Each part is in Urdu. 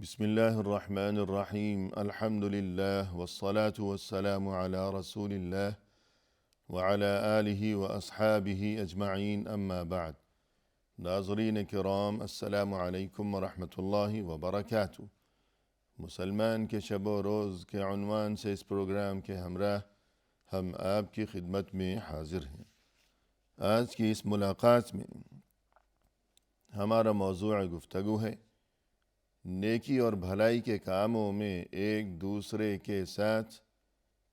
بسم الله الرحمن الرحیم الحمد للہ والصلاة والسلام علی رسول اللہ وعلى آلہ واصحابہ اجمعین اما بعد۔ ناظرین کرام، السلام علیکم ورحمۃ اللہ وبرکاتہ۔ مسلمان کے شب و روز کے عنوان سے اس پروگرام کے ہمراہ ہم آپ کی خدمت میں حاضر ہیں۔ آج کی اس ملاقات میں ہمارا موضوع گفتگو ہے نیکی اور بھلائی کے کاموں میں ایک دوسرے کے ساتھ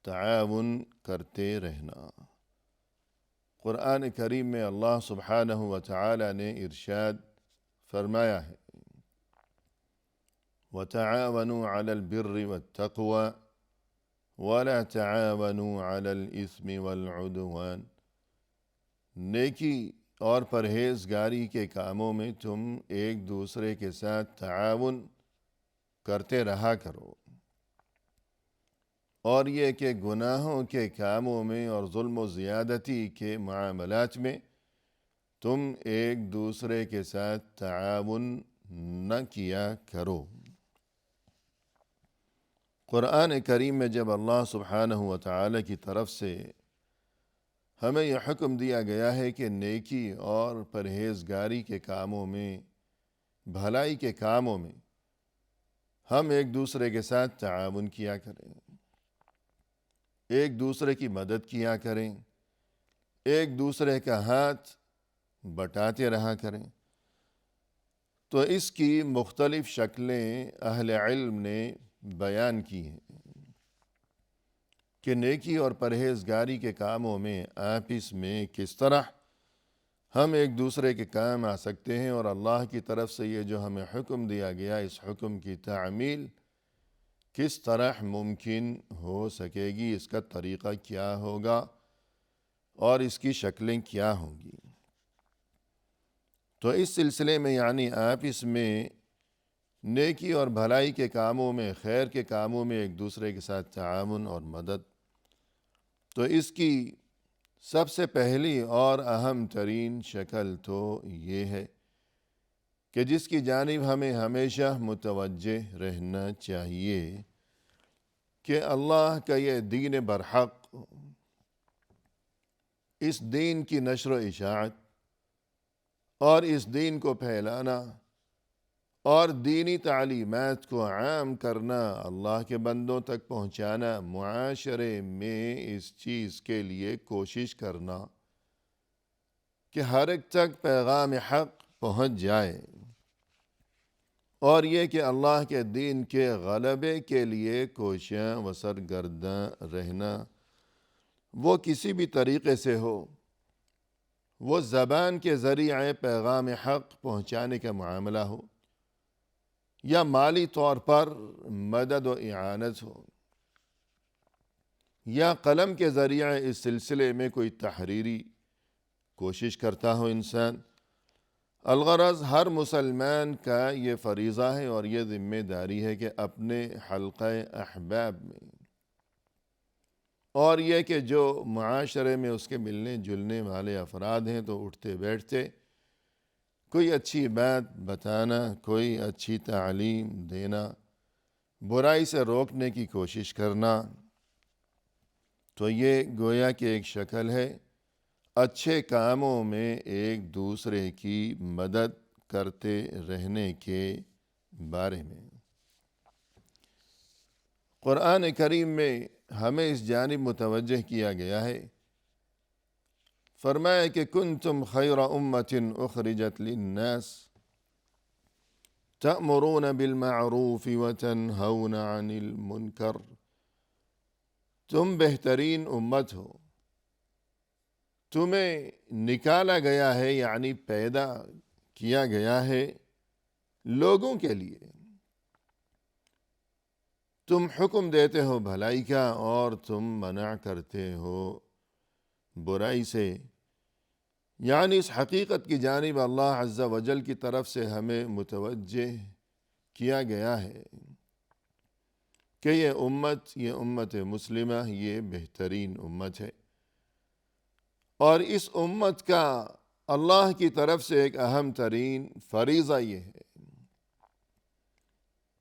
تعاون کرتے رہنا۔ قرآن کریم میں اللہ سبحانہ و تعالی نے ارشاد فرمایا ہے وَتَعَاوَنُوا عَلَى الْبِرِّ وَالتَّقْوَى وَلَا تَعَاوَنُوا عَلَى الْإِثْمِ وَالْعُدْوَانِ۔ نیکی اور پرہیزگاری کے کاموں میں تم ایک دوسرے کے ساتھ تعاون کرتے رہا کرو، اور یہ کہ گناہوں کے کاموں میں اور ظلم و زیادتی کے معاملات میں تم ایک دوسرے کے ساتھ تعاون نہ کیا کرو۔ قرآن کریم میں جب اللہ سبحانہ و تعالی کی طرف سے ہمیں یہ حکم دیا گیا ہے کہ نیکی اور پرہیزگاری کے کاموں میں، بھلائی کے کاموں میں ہم ایک دوسرے کے ساتھ تعاون کیا کریں، ایک دوسرے کی مدد کیا کریں، ایک دوسرے کا ہاتھ بٹاتے رہا کریں، تو اس کی مختلف شکلیں اہل علم نے بیان کی ہیں کہ نیکی اور پرہیزگاری کے کاموں میں آپس میں کس طرح ہم ایک دوسرے کے کام آ سکتے ہیں، اور اللہ کی طرف سے یہ جو ہمیں حکم دیا گیا اس حکم کی تعمیل کس طرح ممکن ہو سکے گی، اس کا طریقہ کیا ہوگا اور اس کی شکلیں کیا ہوں گی۔ تو اس سلسلے میں یعنی آپس میں نیکی اور بھلائی کے کاموں میں، خیر کے کاموں میں ایک دوسرے کے ساتھ تعاون اور مدد، تو اس کی سب سے پہلی اور اہم ترین شکل تو یہ ہے کہ جس کی جانب ہمیں ہمیشہ متوجہ رہنا چاہیے کہ اللہ کا یہ دین برحق، اس دین کی نشر و اشاعت اور اس دین کو پھیلانا اور دینی تعلیمات کو عام کرنا، اللہ کے بندوں تک پہنچانا، معاشرے میں اس چیز کے لیے کوشش کرنا کہ ہر ایک تک پیغام حق پہنچ جائے، اور یہ کہ اللہ کے دین کے غلبے کے لیے کوشاں و سرگرداں رہنا، وہ کسی بھی طریقے سے ہو، وہ زبان کے ذریعے پیغام حق پہنچانے کا معاملہ ہو یا مالی طور پر مدد و اعانت ہو، یا قلم کے ذریعے اس سلسلے میں کوئی تحریری کوشش کرتا ہو انسان، الغرض ہر مسلمان کا یہ فریضہ ہے اور یہ ذمہ داری ہے کہ اپنے حلقہ احباب میں اور یہ کہ جو معاشرے میں اس کے ملنے جلنے والے افراد ہیں، تو اٹھتے بیٹھتے کوئی اچھی بات بتانا، کوئی اچھی تعلیم دینا، برائی سے روکنے کی کوشش کرنا، تو یہ گویا کہ ایک شکل ہے اچھے کاموں میں ایک دوسرے کی مدد کرتے رہنے کے بارے میں۔ قرآن کریم میں ہمیں اس جانب متوجہ کیا گیا ہے، فرمایا کہ کنتم خیر امت اخرجت للناس تأمرون بالمعروف وتنہون عن المنکر۔ تم بہترین امت ہو، تمہیں نکالا گیا ہے یعنی پیدا کیا گیا ہے لوگوں کے لیے، تم حکم دیتے ہو بھلائی کا اور تم منع کرتے ہو برائی سے، یعنی اس حقیقت کی جانب اللہ عز و جل کی طرف سے ہمیں متوجہ کیا گیا ہے کہ یہ امت مسلمہ یہ بہترین امت ہے، اور اس امت کا اللہ کی طرف سے ایک اہم ترین فریضہ یہ ہے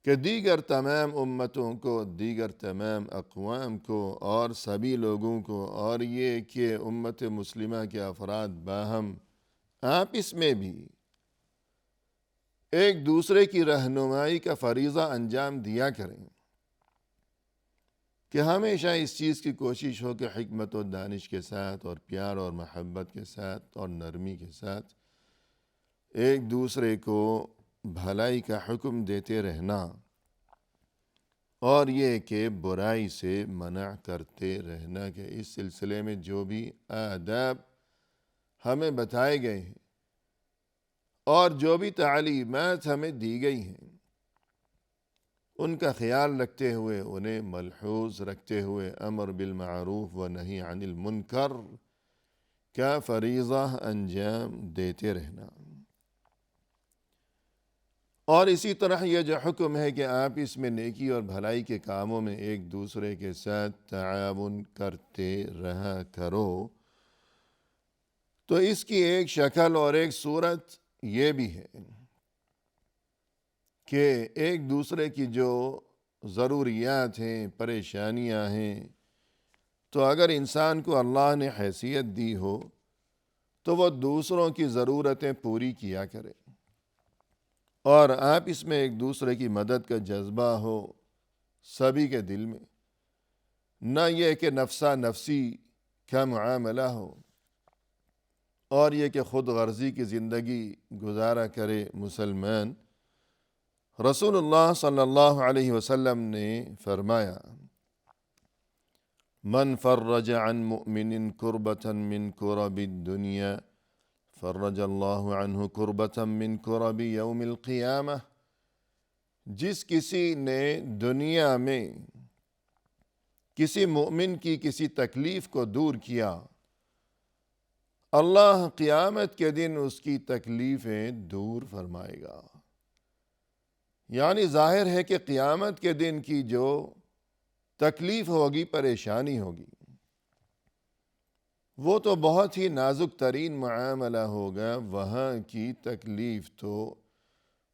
کہ دیگر تمام امتوں کو، دیگر تمام اقوام کو اور سبھی لوگوں کو، اور یہ کہ امت مسلمہ کے افراد باہم آپس میں بھی ایک دوسرے کی رہنمائی کا فریضہ انجام دیا کریں، کہ ہمیشہ اس چیز کی کوشش ہو کہ حکمت و دانش کے ساتھ اور پیار اور محبت کے ساتھ اور نرمی کے ساتھ ایک دوسرے کو بھلائی کا حکم دیتے رہنا، اور یہ کہ برائی سے منع کرتے رہنا، کہ اس سلسلے میں جو بھی آداب ہمیں بتائے گئے ہیں اور جو بھی تعلیمات ہمیں دی گئی ہیں، ان کا خیال رکھتے ہوئے، انہیں ملحوظ رکھتے ہوئے امر بالمعروف و نہی عن المنکر کا فریضہ انجام دیتے رہنا۔ اور اسی طرح یہ جو حکم ہے کہ آپ اس میں نیکی اور بھلائی کے کاموں میں ایک دوسرے کے ساتھ تعاون کرتے رہا کرو، تو اس کی ایک شکل اور ایک صورت یہ بھی ہے کہ ایک دوسرے کی جو ضروریات ہیں، پریشانیاں ہیں، تو اگر انسان کو اللہ نے حیثیت دی ہو تو وہ دوسروں کی ضرورتیں پوری کیا کرے، اور آپ اس میں ایک دوسرے کی مدد کا جذبہ ہو سبھی کے دل میں، نہ یہ کہ نفسا نفسی کا معاملہ ہو اور یہ کہ خود غرضی کی زندگی گزارا کرے مسلمان۔ رسول اللہ صلی اللہ علیہ وسلم نے فرمایا، من فرج عن مؤمن کربة من کرب الدنیا فرج اللہ عنہ کربة من کرب یوم القیامہ، جس کسی نے دنیا میں کسی مومن کی کسی تکلیف کو دور کیا، اللہ قیامت کے دن اس کی تکلیفیں دور فرمائے گا۔ یعنی ظاہر ہے کہ قیامت کے دن کی جو تکلیف ہوگی، پریشانی ہوگی، وہ تو بہت ہی نازک ترین معاملہ ہوگا، وہاں کی تکلیف تو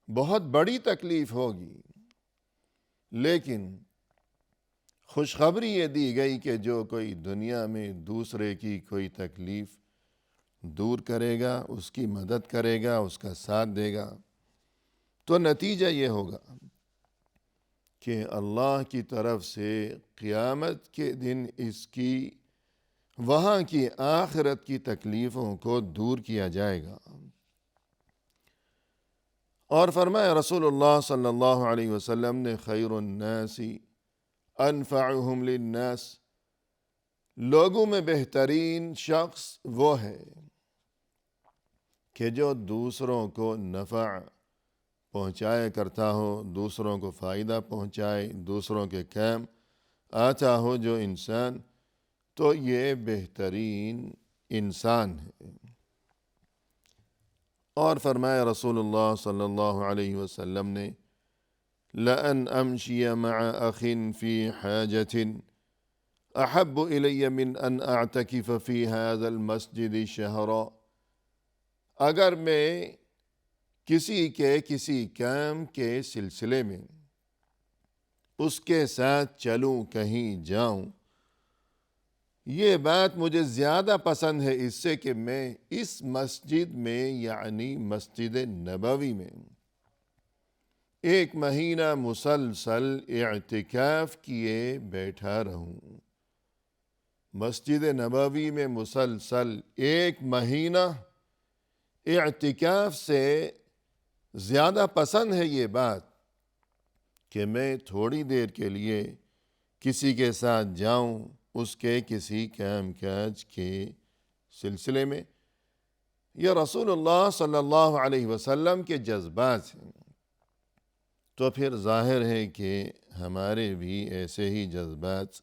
بہت بڑی تکلیف ہوگی، لیکن خوشخبری یہ دی گئی کہ جو کوئی دنیا میں دوسرے کی کوئی تکلیف دور کرے گا، اس کی مدد کرے گا، اس کا ساتھ دے گا، تو نتیجہ یہ ہوگا کہ اللہ کی طرف سے قیامت کے دن اس کی وہاں کی آخرت کی تکلیفوں کو دور کیا جائے گا۔ اور فرمایا رسول اللہ صلی اللہ علیہ وسلم نے، خیر الناس انفعهم للناس، لوگوں میں بہترین شخص وہ ہے کہ جو دوسروں کو نفع پہنچایا کرتا ہو، دوسروں کو فائدہ پہنچائے، دوسروں کے کام آتا ہو جو انسان، تو یہ بہترین انسان ہے۔ اور فرمایا رسول اللہ صلی اللہ علیہ وسلم نے، لَأَنْ أَمْشِيَ مَعَ أَخٍ فِي حَاجَةٍ أَحَبُّ إِلَيَّ مِنْ أَنْ أَعْتَكِفَ فِي هَذَا الْمَسْجِدِ شَهْرًا، اگر میں کسی کام کے سلسلے میں اس کے ساتھ چلوں، کہیں جاؤں، یہ بات مجھے زیادہ پسند ہے اس سے کہ میں اس مسجد میں، یعنی مسجد نبوی میں، ایک مہینہ مسلسل اعتکاف کیے بیٹھا رہوں۔ مسجد نبوی میں مسلسل ایک مہینہ اعتکاف سے زیادہ پسند ہے یہ بات کہ میں تھوڑی دیر کے لیے کسی کے ساتھ جاؤں، اس کے کسی کام کاج کے سلسلے میں۔ یہ رسول اللہ صلی اللہ علیہ وسلم کے جذبات ہیں، تو پھر ظاہر ہے کہ ہمارے بھی ایسے ہی جذبات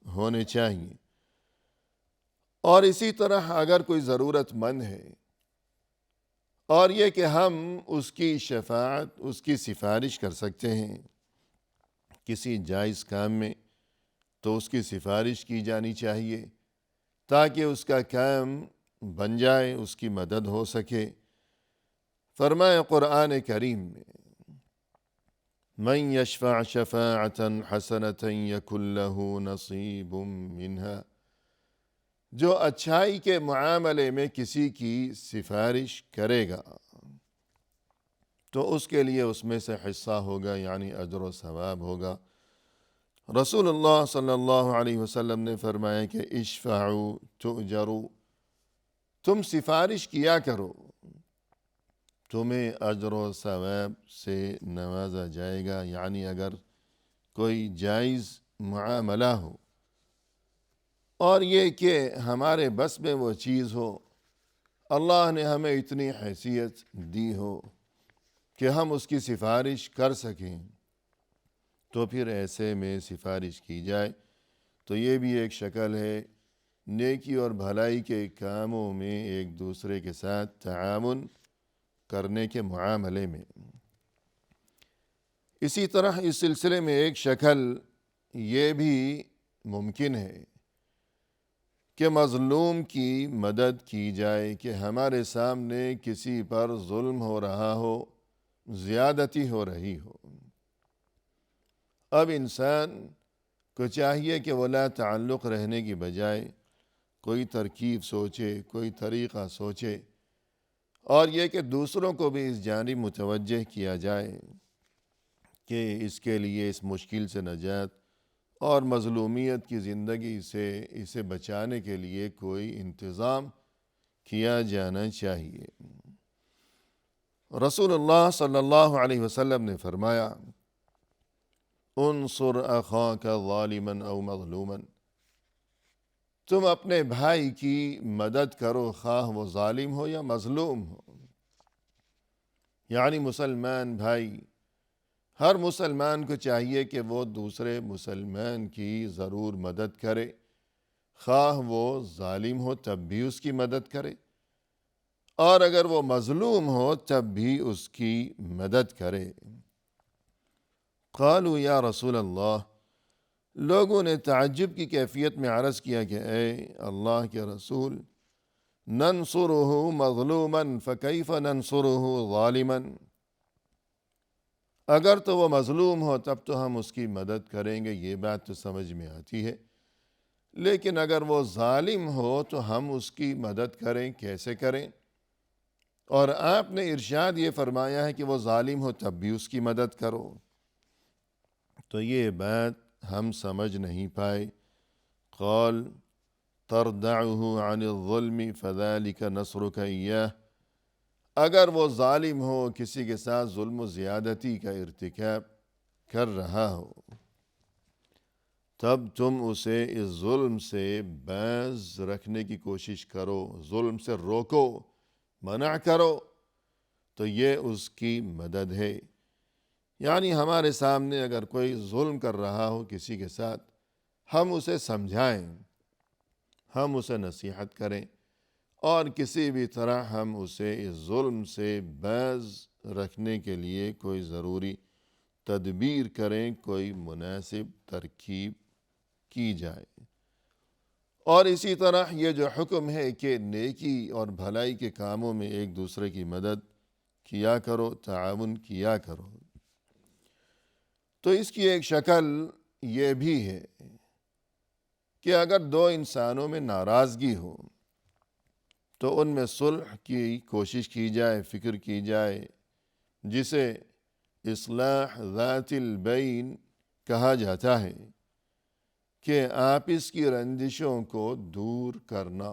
ہونے چاہیے۔ اور اسی طرح اگر کوئی ضرورت مند ہے اور یہ کہ ہم اس کی شفاعت، اس کی سفارش کر سکتے ہیں کسی جائز کام میں، تو اس کی سفارش کی جانی چاہیے تاکہ اس کا کام بن جائے، اس کی مدد ہو سکے۔ فرمایا قرآن کریم میں، من یشفع شفاعۃ حسنۃ یکن لہ نصیب منہا، جو اچھائی کے معاملے میں کسی کی سفارش کرے گا تو اس کے لیے اس میں سے حصہ ہوگا، یعنی اجر و ثواب ہوگا۔ رسول اللہ صلی اللہ علیہ وسلم نے فرمایا کہ اشفعوا تؤجروا، تم سفارش کیا کرو، تمہیں اجر و ثواب سے نوازا جائے گا، یعنی اگر کوئی جائز معاملہ ہو اور یہ کہ ہمارے بس میں وہ چیز ہو، اللہ نے ہمیں اتنی حیثیت دی ہو کہ ہم اس کی سفارش کر سکیں، تو پھر ایسے میں سفارش کی جائے، تو یہ بھی ایک شکل ہے نیکی اور بھلائی کے کاموں میں ایک دوسرے کے ساتھ تعاون کرنے کے معاملے میں۔ اسی طرح اس سلسلے میں ایک شکل یہ بھی ممکن ہے کہ مظلوم کی مدد کی جائے، کہ ہمارے سامنے کسی پر ظلم ہو رہا ہو، زیادتی ہو رہی ہو، اب انسان کو چاہیے کہ وہ لا تعلق رہنے کی بجائے کوئی ترکیب سوچے، کوئی طریقہ سوچے، اور یہ کہ دوسروں کو بھی اس جانب متوجہ کیا جائے کہ اس کے لیے اس مشکل سے نجات اور مظلومیت کی زندگی سے اسے بچانے کے لیے کوئی انتظام کیا جانا چاہیے۔ رسول اللہ صلی اللہ علیہ وسلم نے فرمایا انصر اخاک ظالما او مظلوما، تم اپنے بھائی کی مدد کرو، خواہ وہ ظالم ہو یا مظلوم ہو، یعنی مسلمان بھائی، ہر مسلمان کو چاہیے کہ وہ دوسرے مسلمان کی ضرور مدد کرے، خواہ وہ ظالم ہو تب بھی اس کی مدد کرے، اور اگر وہ مظلوم ہو تب بھی اس کی مدد کرے۔ قالوا یا رسول اللہ، لوگوں نے تعجب کی کیفیت میں عرض کیا کہ اے اللہ کے رسول، ننصرہ مظلوما فکیف ننصرہ ظالما، اگر تو وہ مظلوم ہو تب تو ہم اس کی مدد کریں گے، یہ بات تو سمجھ میں آتی ہے، لیکن اگر وہ ظالم ہو تو ہم اس کی مدد کریں، کیسے کریں؟ اور آپ نے ارشاد یہ فرمایا ہے کہ وہ ظالم ہو تب بھی اس کی مدد کرو، تو یہ بات ہم سمجھ نہیں پائے۔ قال تردعه عن الظلم فذلك نصرك ایاہ، اگر وہ ظالم ہو، کسی کے ساتھ ظلم و زیادتی کا ارتکاب کر رہا ہو، تب تم اسے اس ظلم سے باز رکھنے کی کوشش کرو، ظلم سے روکو، منع کرو، تو یہ اس کی مدد ہے۔ یعنی ہمارے سامنے اگر کوئی ظلم کر رہا ہو کسی کے ساتھ، ہم اسے سمجھائیں، ہم اسے نصیحت کریں، اور کسی بھی طرح ہم اسے اس ظلم سے باز رکھنے کے لیے کوئی ضروری تدبیر کریں، کوئی مناسب ترکیب کی جائے۔ اور اسی طرح یہ جو حکم ہے کہ نیکی اور بھلائی کے کاموں میں ایک دوسرے کی مدد کیا کرو، تعاون کیا کرو، تو اس کی ایک شکل یہ بھی ہے کہ اگر دو انسانوں میں ناراضگی ہو تو ان میں صلح کی کوشش کی جائے، فکر کی جائے، جسے اصلاح ذات البین کہا جاتا ہے، کہ آپس کی رنجشوں کو دور کرنا،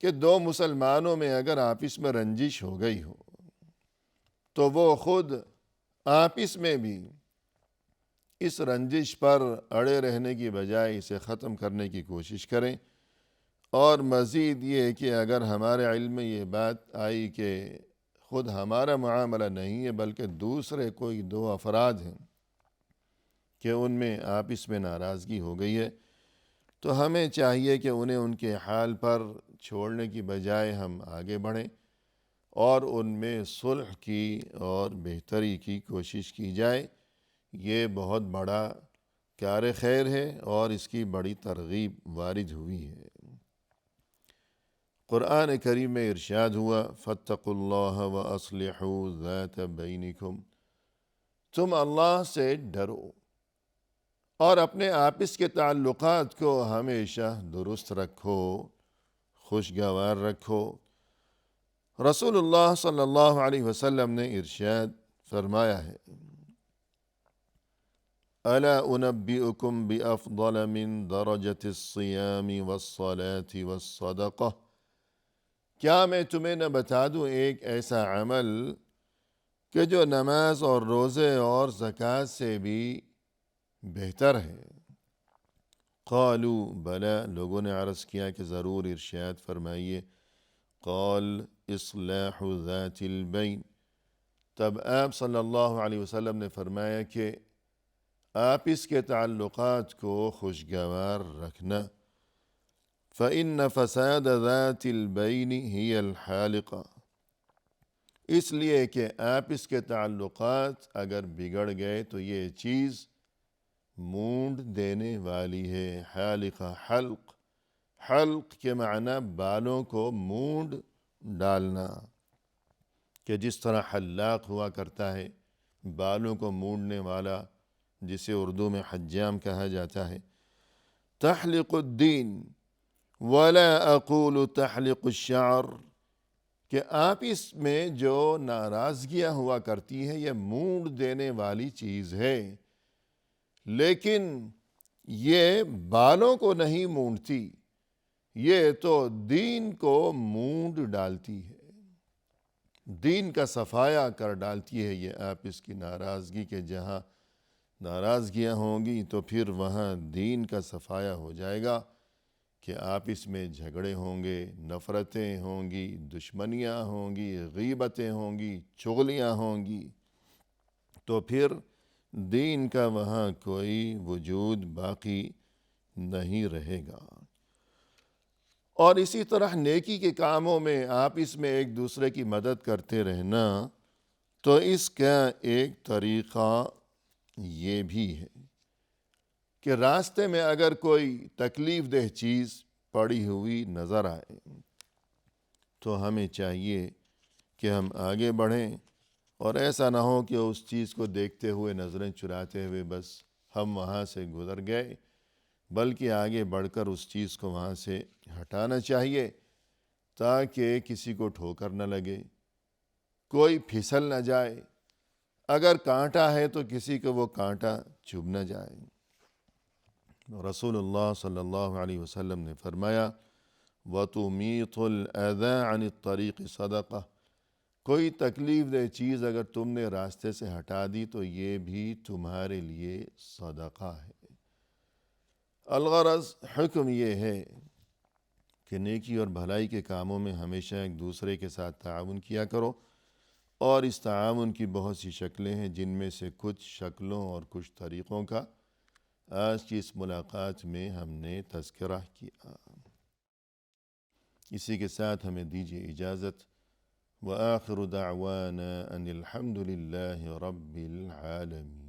کہ دو مسلمانوں میں اگر آپس میں رنجش ہو گئی ہو تو وہ خود آپس میں بھی اس رنجش پر اڑے رہنے کی بجائے اسے ختم کرنے کی کوشش کریں، اور مزید یہ کہ اگر ہمارے علم میں یہ بات آئی کہ خود ہمارا معاملہ نہیں ہے بلکہ دوسرے کوئی دو افراد ہیں کہ ان میں آپس میں ناراضگی ہو گئی ہے، تو ہمیں چاہیے کہ انہیں ان کے حال پر چھوڑنے کی بجائے ہم آگے بڑھیں اور ان میں صلح کی اور بہتری کی کوشش کی جائے۔ یہ بہت بڑا کار خیر ہے اور اس کی بڑی ترغیب وارد ہوئی ہے۔ قرآن کریم میں ارشاد ہوا فاتقوا اللہ واصلحوا ذات بینکم، تم اللہ سے ڈرو اور اپنے آپس کے تعلقات کو ہمیشہ درست رکھو، خوشگوار رکھو۔ رسول اللہ صلی اللہ علیہ وسلم نے ارشاد فرمایا ہے، الا انبئکم بافضل من درجۃ الصیام والصلاة والصدقہ، کیا میں تمہیں نہ بتا دوں ایک ایسا عمل کہ جو نماز اور روزے اور زکوٰۃ سے بھی بہتر ہے؟ قالوا بلا، لوگوں نے عرض کیا کہ ضرور، ارشاد فرمائیے۔ قال اصلاح ذات البین، تب آپ صلی اللہ علیہ وسلم نے فرمایا کہ آپس کے تعلقات کو خوشگوار رکھنا۔ فإن فساد ذات البین ہی الحالقہ، اس لیے کہ آپس کے تعلقات اگر بگڑ گئے تو یہ چیز مونڈ دینے والی ہے۔ حالقہ، حلق، حلق کے معنی بالوں کو مونڈ ڈالنا، کہ جس طرح حلاق ہوا کرتا ہے بالوں کو مونڈنے والا، جسے اردو میں حجام کہا جاتا ہے۔ تحلق الدین ولا اقول تحلق الشعر، کہ آپس میں جو ناراضگیاں ہوا کرتی ہیں یہ مونڈ دینے والی چیز ہے، لیکن یہ بالوں کو نہیں مونڈتی، یہ تو دین کو مونڈ ڈالتی ہے، دین کا صفایا کر ڈالتی ہے یہ آپس کی ناراضگی، کے جہاں ناراضگیاں ہوں گی تو پھر وہاں دین کا صفایا ہو جائے گا، کہ آپس میں جھگڑے ہوں گے، نفرتیں ہوں گی، دشمنیاں ہوں گی، غیبتیں ہوں گی، چغلیاں ہوں گی، تو پھر دین کا وہاں کوئی وجود باقی نہیں رہے گا۔ اور اسی طرح نیکی کے کاموں میں آپس میں ایک دوسرے کی مدد کرتے رہنا، تو اس کا ایک طریقہ یہ بھی ہے کہ راستے میں اگر کوئی تکلیف دہ چیز پڑی ہوئی نظر آئے تو ہمیں چاہیے کہ ہم آگے بڑھیں، اور ایسا نہ ہو کہ اس چیز کو دیکھتے ہوئے، نظریں چراتے ہوئے بس ہم وہاں سے گزر گئے، بلکہ آگے بڑھ کر اس چیز کو وہاں سے ہٹانا چاہیے، تاکہ کسی کو ٹھوکر نہ لگے، کوئی پھسل نہ جائے، اگر کانٹا ہے تو کسی کو وہ کانٹا چبھ نہ جائے۔ رسول اللہ صلی اللہ علیہ وسلم نے فرمایا، وَتُمِيطُ الْأَذَىٰ عَنِ الطَّرِيقِ صَدَقَةٌ، کوئی تکلیف دہ چیز اگر تم نے راستے سے ہٹا دی تو یہ بھی تمہارے لیے صدقہ ہے۔ الغرض، حکم یہ ہے کہ نیکی اور بھلائی کے کاموں میں ہمیشہ ایک دوسرے کے ساتھ تعاون کیا کرو، اور اس تعاون کی بہت سی شکلیں ہیں، جن میں سے کچھ شکلوں اور کچھ طریقوں کا آج کی اس ملاقات میں ہم نے تذکرہ کیا۔ اسی کے ساتھ ہمیں دیجیے اجازت۔ وآخر دعوانا ان الحمد للہ رب العالمین۔